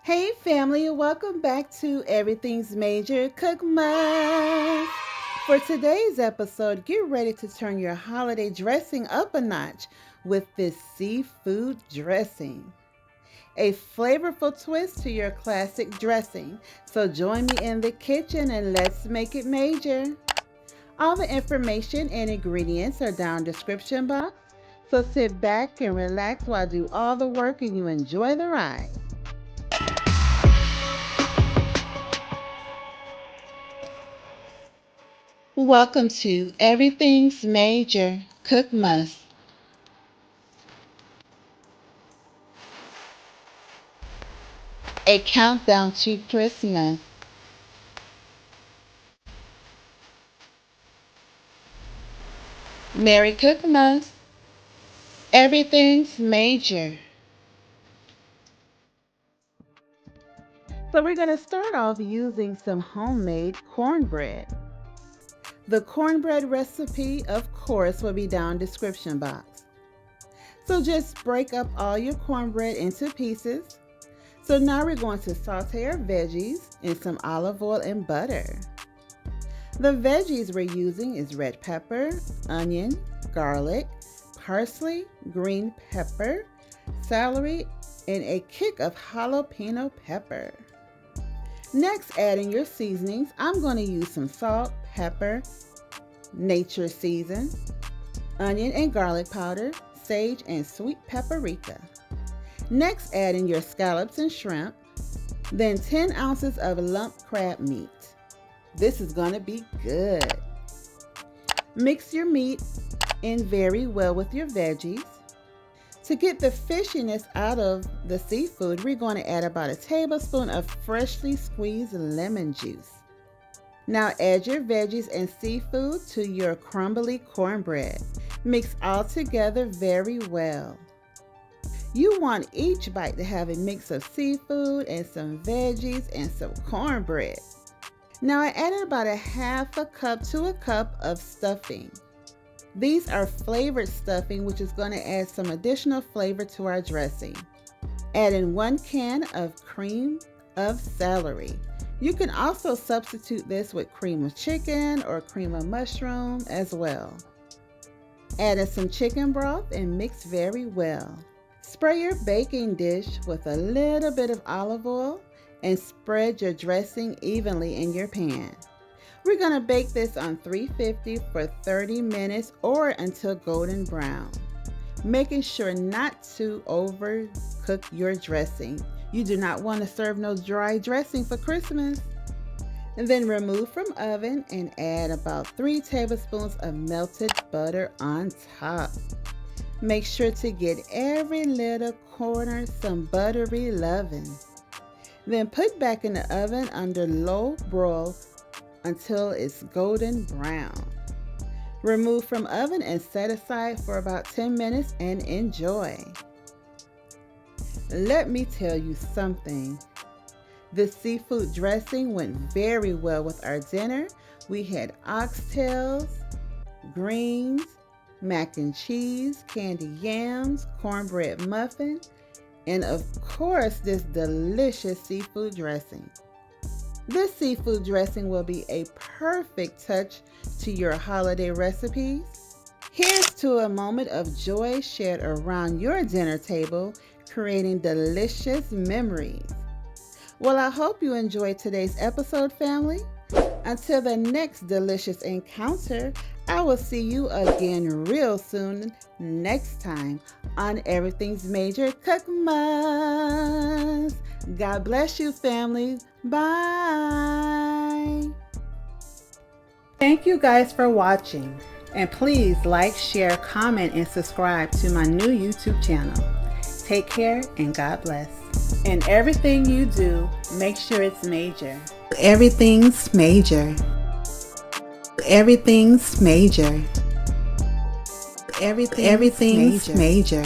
Hey family, welcome back to Everything's Major COOKMAS. For today's episode, get ready to turn your holiday dressing up a notch with this seafood dressing. A flavorful twist to your classic dressing. So join me in the kitchen and let's make it major. All the information and ingredients are down in the description box. So sit back and relax while I do all the work and you enjoy the ride. Welcome to Everything's Major COOKMAS, a countdown to Christmas. Merry COOKMAS, Everything's Major. So we're going to start off using some homemade cornbread. The cornbread recipe, of course, will be down in the description box. So just break up all your cornbread into pieces. So now we're going to saute our veggies in some olive oil and butter. The veggies we're using is red pepper, onion, garlic, parsley, green pepper, celery, and a kick of jalapeno pepper. Next, add in your seasonings. I'm going to use some salt, pepper, nature season, onion and garlic powder, sage, and sweet paprika. Next, add in your scallops and shrimp, then 10 ounces of lump crab meat. This is going to be good. Mix your meat in very well with your veggies. To get the fishiness out of the seafood, we're going to add about a tablespoon of freshly squeezed lemon juice. Now add your veggies and seafood to your crumbly cornbread. Mix all together very well. You want each bite to have a mix of seafood and some veggies and some cornbread. Now I added about a half a cup to a cup of stuffing. These are flavored stuffing, which is going to add some additional flavor to our dressing. Add in 1 can of cream of celery. You can also substitute this with cream of chicken or cream of mushroom as well. Add in some chicken broth and mix very well. Spray your baking dish with a little bit of olive oil and spread your dressing evenly in your pan. We're going to bake this on 350 for 30 minutes or until golden brown, making sure not to overcook your dressing. You do not want to serve no dry dressing for Christmas. And then remove from oven and add about 3 tablespoons of melted butter on top. Make sure to get every little corner some buttery loving. Then put back in the oven under low broil until it's golden brown. Remove from oven and set aside for about 10 minutes and enjoy. Let me tell you something. The seafood dressing went very well with our dinner. We had oxtails, greens, mac and cheese, candy yams, cornbread muffin, and of course this delicious seafood dressing. This seafood dressing will be a perfect touch to your holiday recipes. Here's to a moment of joy shared around your dinner table, creating delicious memories. Well, I hope you enjoyed today's episode, family. Until the next delicious encounter, I will see you again real soon next time on Everything's Major COOKMAS. God bless you, family. Bye. Thank you guys for watching. And please like, share, comment, and subscribe to my new YouTube channel. Take care and God bless. And everything you do, make sure it's major. Everything's major. Everything's major. Everything's major.